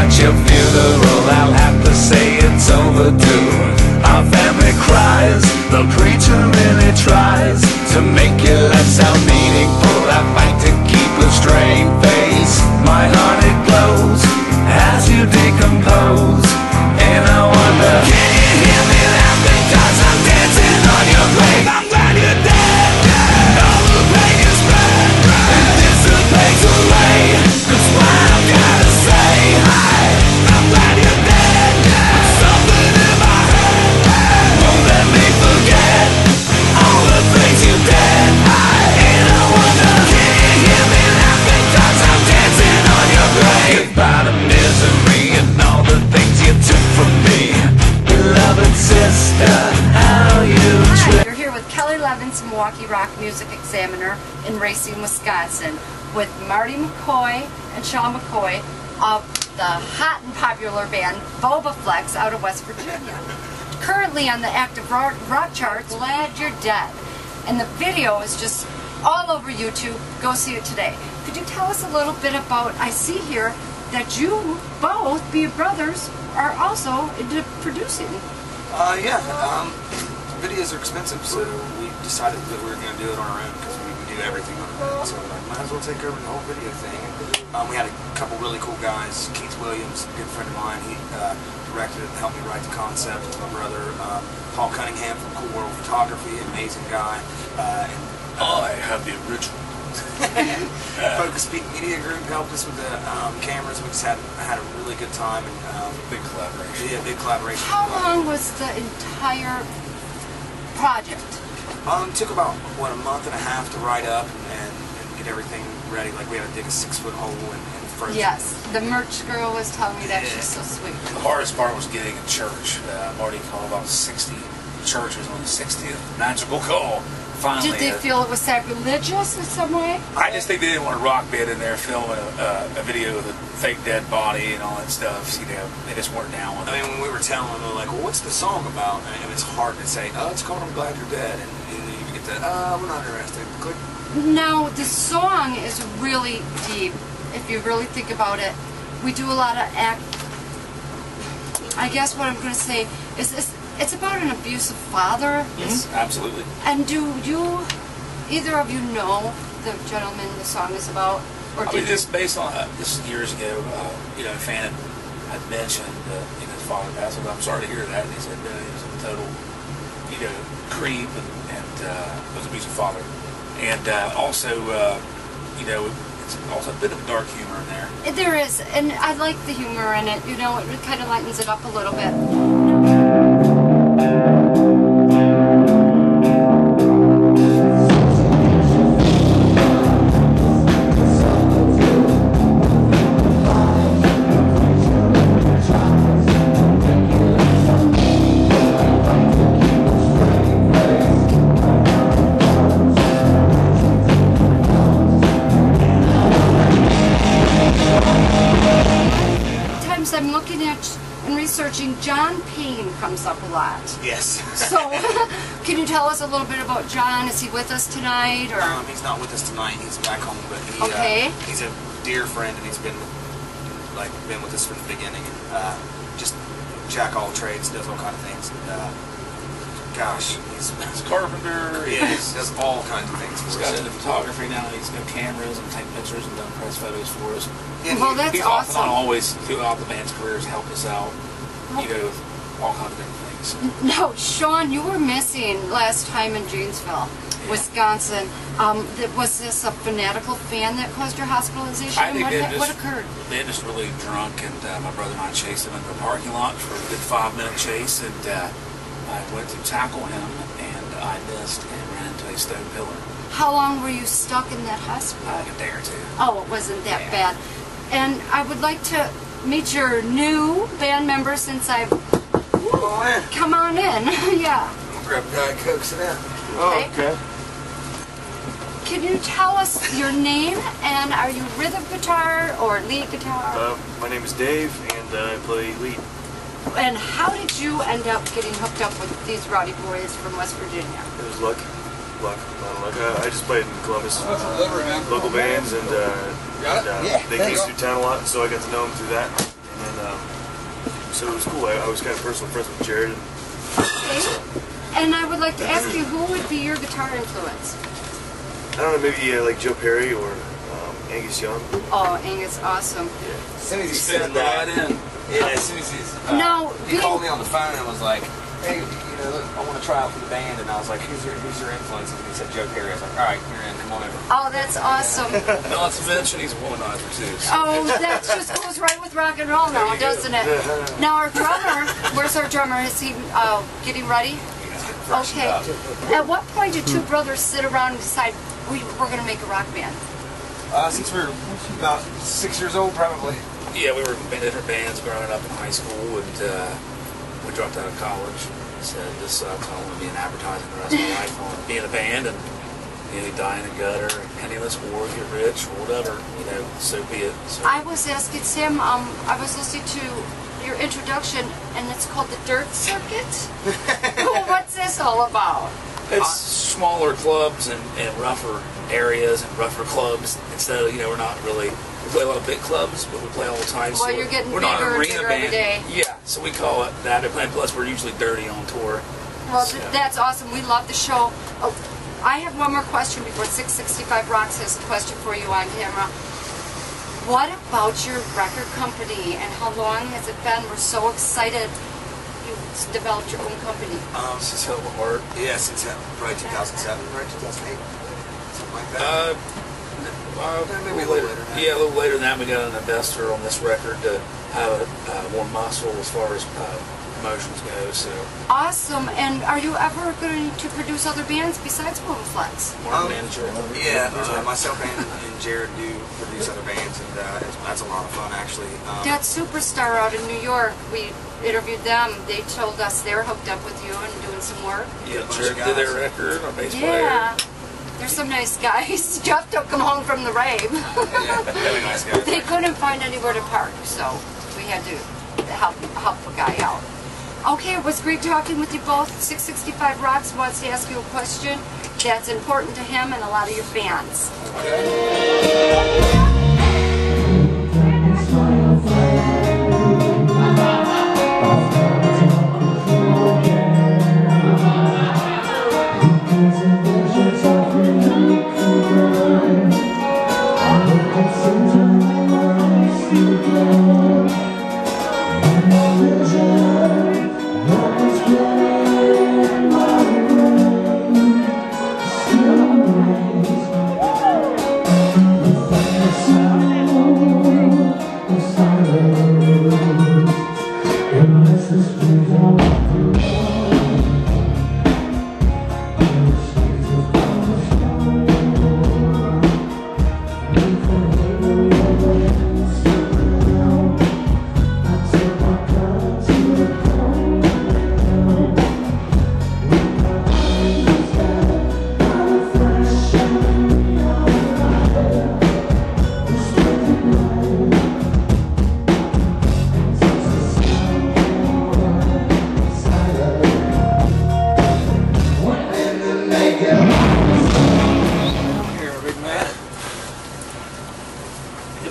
at your funeral, I'll have to say it's overdue. Our family cries, the preacher really tries to make your life sound meaningful. I fight to keep a straight face, my heart it glows as you decompose. And I wonder, can you hear me laughing, 'cause I'm dancing on your grave? I'm glad you're dead, all the pain you spread, it dissipates away. That's why I've gotta say, I'm glad you're dead. Something in my head won't let me forget all the things you did. And I wonder, can you hear me laughing, 'cause I'm dancing on your grave? Goodbye to misery and all the things you took from me. Beloved sister, how you Hi, you're here with Kellie Levans, Milwaukee Rock Music Examiner in Racine, Wisconsin, with Marty McCoy and Sean McCoy of the hot and popular band Bobaflex out of West Virginia. Currently on the active rock charts, Glad You're Dead. And the video is just all over YouTube. Go see it today. Could you tell us a little bit about, I see here that you both, be brothers, are also into producing. Videos are expensive, so we decided that we were going to do it on our own because we can do everything on our own. So we're like, might as well take over the whole video thing. And, we had a couple really cool guys. Keith Williams, a good friend of mine, he directed it and helped me write the concept. My brother, Paul Cunningham from Cool World Photography, amazing guy. I have the original. Focus Peak Media Group helped us with the cameras. We just had a really good time and Big collaboration. Yeah, big collaboration. How long was the entire project? Took about a month and a half to write up and get everything ready. Like we had to dig a 6-foot hole and frozen. Yes, the merch girl was telling me that. She's so sweet. The hardest part was getting a church. Marty called about 60 churches on the 60th magical call. Finally, did they feel it was sacrilegious in some way? I just think they didn't want a rock band in there filming a video of the fake dead body and all that stuff. You know, they just weren't down with it. I mean, when we were telling them, they're like, well, what's the song about? And it's hard to say, oh, it's called I'm Glad You're Dead. And you get that, we're not interested. Click. No, the song is really deep, if you really think about it. We do a lot of I guess what I'm going to say is this. It's about an abusive father. Absolutely. And do you, either of you know the gentleman the song is about? Or I mean, this based on, this is years ago, you know, a fan had mentioned, you know, his father passed away. I'm sorry to hear that. And he said he was a total, you know, creep and was an abusive father. And also, you know, it's also a bit of dark humor in there. There is, and I like the humor in it. You know, it kind of lightens it up a little bit. I'm looking at and researching, John Payne comes up a lot. Yes. So, can you tell us a little bit about John? Is he with us tonight, or? He's not with us tonight. He's back home, but he's a dear friend, and he's been with us from the beginning. And just jack all trades, does all kind of things. And, gosh, he's a carpenter. Yeah, he does all kinds of things. He's got into photography now. He's got cameras and take pictures and done press photos for us. Yeah, well, that's he's awesome. Often always throughout the band's careers helped us out. You know, all kinds of different things. No, Sean, you were missing last time in Janesville, Wisconsin. Was this a fanatical fan that caused your hospitalization? I think what occurred? They had just really drunk, and my brother and I chased him into a parking lot for a good 5-minute chase, and I went to tackle him, and I missed and ran into a stone pillar. How long were you stuck in that hospital? Like a day or two. Oh, it wasn't that bad. And I would like to meet your new band member since I've... Come on in. Yeah. I'll grab a Diet Coke, sit down. Okay. Okay. Can you tell us your name, and are you rhythm guitar or lead guitar? My name is Dave, and I play lead. And how did you end up getting hooked up with these rowdy boys from West Virginia? It was luck. Luck. I just played in Columbus, local bands, and they came through town a lot, so I got to know them through that. And then so it was cool. I was kind of personal friends with Jared. Okay. And I would like to ask you, who would be your guitar influence? I don't know, maybe like Joe Perry or Angus Young. Oh, Angus, awesome. Yeah. As soon as he Fit said right that, in. yeah, as soon as he called me on the phone and was like, hey, you know, look, I want to try out for the band, and I was like, who's your influence? And he said Joe Perry. I was like, all right, you're in, come on over. Oh, that's awesome. Not to mention he's a womanizer too. So. Oh, that just goes right with rock and roll now, doesn't it? Now our drummer, where's our drummer? Is he getting ready? Okay. At what point did two brothers sit around and decide we're going to make a rock band? Since we were about 6 years old, probably. Yeah, we were in different bands growing up in high school, and we dropped out of college. Said this sucks. I don't want to be in advertising the rest of my life. I want to be in a band and die in a gutter, penniless, or get rich, or whatever. You know, so be it. So. I was asking Sam. I was listening to your introduction, and it's called the Dirt Circuit. What's this all about? It's smaller clubs and rougher areas and rougher clubs. Instead of, we're not really, we play a lot of big clubs, but we play all the time. Well, so you're getting we're bigger not an and arena bigger band. every day. Yeah, so we call it that. And plus, we're usually dirty on tour. Well, So. that's awesome. We love the show. Oh, I have one more question before 665 Rocks has a question for you on camera. What about your record company and how long has it been? We're so excited you developed your own company. Since hell of a heart. Yeah, since probably 2007, right? 2008, something like that. Maybe later. Yeah, a little later than that, we got an investor on this record to have more muscle as far as promotions go. So Awesome. And are you ever going to produce other bands besides Bobaflex? market manager. Yeah, myself and Jared do produce other bands, and that's a lot of fun, actually. That Superstar out in New York, we interviewed them. They told us they're hooked up with you and doing some work. Yeah, bunch Jared of did their guys. record, our bass Yeah. They're some nice guys. Jeff took them home from the rave. Yeah, really nice guys. They couldn't find anywhere to park, so we had to help a guy out. Okay, it was great talking with you both. 665 Rocks wants to ask you a question that's important to him and a lot of your fans.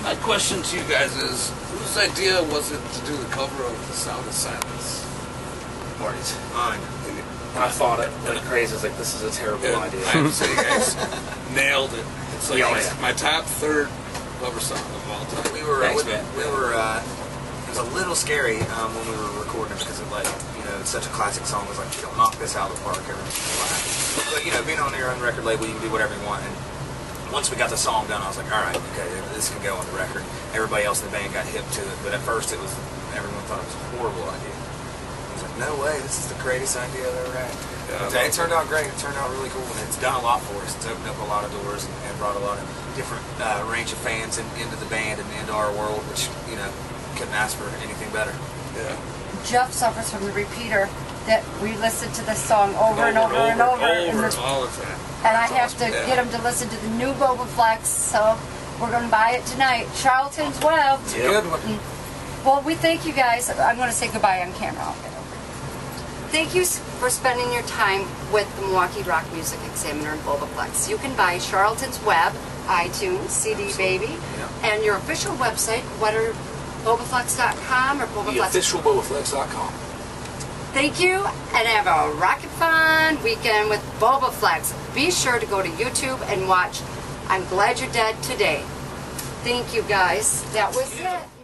My question to you guys is, whose idea was it to do the cover of The Sound of Silence? Marty's. Mine. I thought it like crazy. I was like, this is a terrible idea. I have to say, you guys nailed it. It's like Yeah, yeah. my top third cover song of all time. We were, Thanks, man. it was a little scary when we were recording it because it's such a classic song. It was like, knock this out of the park, everything's fine. But, being on your own record label, you can do whatever you want. And once we got the song done, I was like, all right, okay, this can go on the record. Everybody else in the band got hip to it, but at first everyone thought it was a horrible idea. I was like, no way, this is the greatest idea I've ever had. Yeah, It turned out great. It turned out really cool, and it's done a lot for us. It's opened up a lot of doors and brought a lot of different range of fans into the band and into our world, which, couldn't ask for anything better. Yeah. Jeff suffers from the repeater that we listen to this song over and over and over. all the time. And I have That's to awesome. get him to listen to the new Bobaflex, so we're going to buy it tonight. Charlton's Web. It's a good one. Well, we thank you guys. I'm going to say goodbye on camera. I'll get over. Thank you for spending your time with the Milwaukee Rock Music Examiner and Bobaflex. You can buy Charlton's Web, iTunes, CD Baby, and your official website, Bobaflex.com or The Bobaflex. official Bobaflex.com. Thank you, and have a rocket fun weekend with Bobaflex. Be sure to go to YouTube and watch I'm Glad You're Dead Today. Thank you, guys. That was it.